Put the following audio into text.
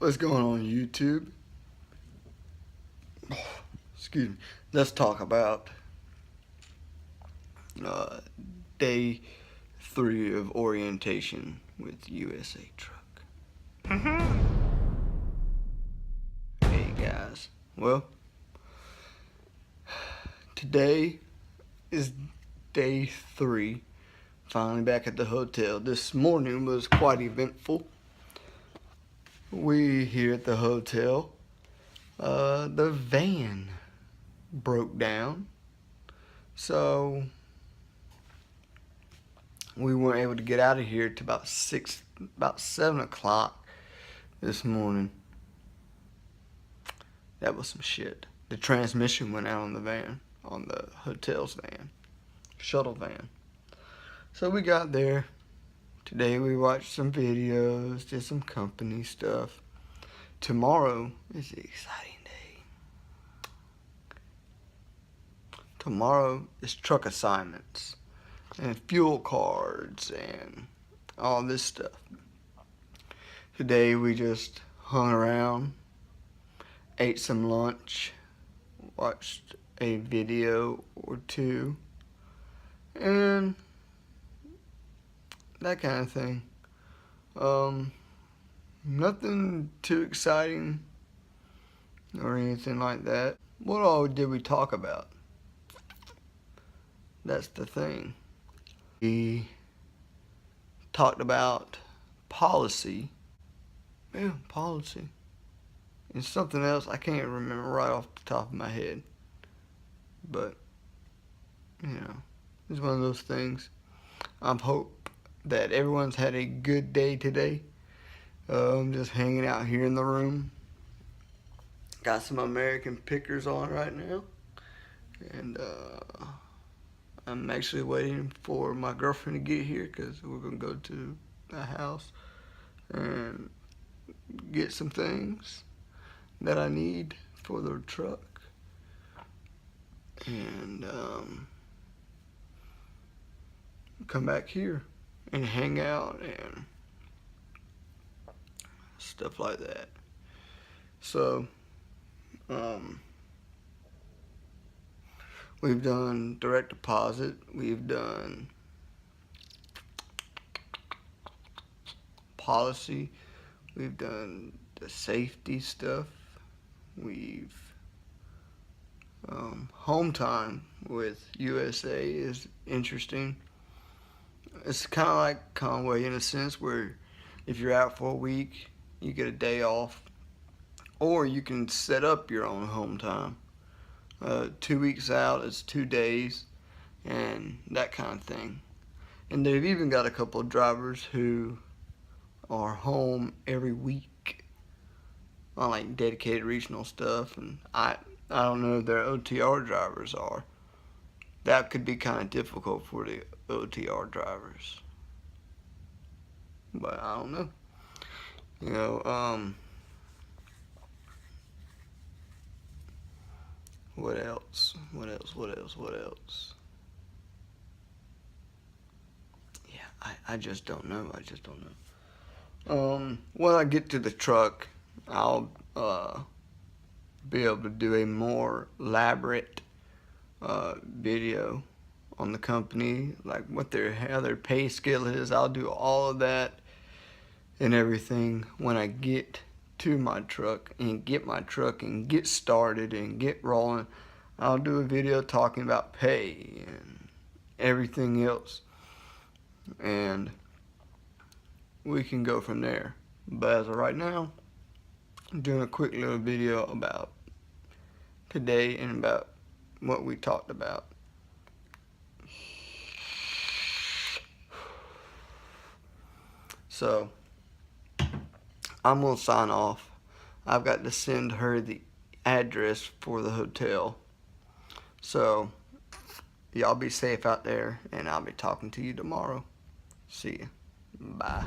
What's going on YouTube? Excuse me. Let's talk about uh, day 3 of orientation with USA Truck. Hey guys. Well, today is day 3. Finally back at the hotel. This morning was quite eventful. We here at the hotel, the van broke down, so we weren't able to get out of here till about 7 o'clock this morning. That was some shit. The transmission went out on the van, on the hotel's van, shuttle van. So we got there. Today we watched some videos, did some company stuff. Tomorrow is the exciting day. Tomorrow is truck assignments and fuel cards and all this stuff. Today we just hung around, ate some lunch, watched a video or two, and that kind of thing. Nothing too exciting or anything like that. What all did we talk about? That's the thing. We talked about policy. Yeah, policy. And something else I can't remember right off the top of my head. But, you know, it's one of those things. I hope that everyone's had a good day today. I'm just hanging out here in the room. Got some American Pickers on right now. And I'm actually waiting for my girlfriend to get here because we're going to go to the house and get some things that I need for the truck. And come back here and hang out and stuff like that. So, we've done direct deposit, we've done policy, we've done the safety stuff, we've home time with USA is interesting. It's kind of like Conway in a sense where if you're out for a week, you get a day off, or you can set up your own home time. 2 weeks out, it's 2 days, and that kind of thing. And they've even got a couple of drivers who are home every week on like dedicated regional stuff, and I don't know if their OTR drivers are. That could be kind of difficult for the OTR drivers, but I don't know. You know, what else? Yeah, I just don't know. When I get to the truck, I'll be able to do a more elaborate video on the company, like how their pay scale is. I'll do all of that and everything when I get to my truck and get started and get rolling. I'll do a video talking about pay and everything else, and we can go from there. But as of right now, I'm doing a quick little video about today and about what we talked about. So I'm gonna sign off. I've got to send her the address for the hotel. So y'all be safe out there, and I'll be talking to you tomorrow. See ya. Bye.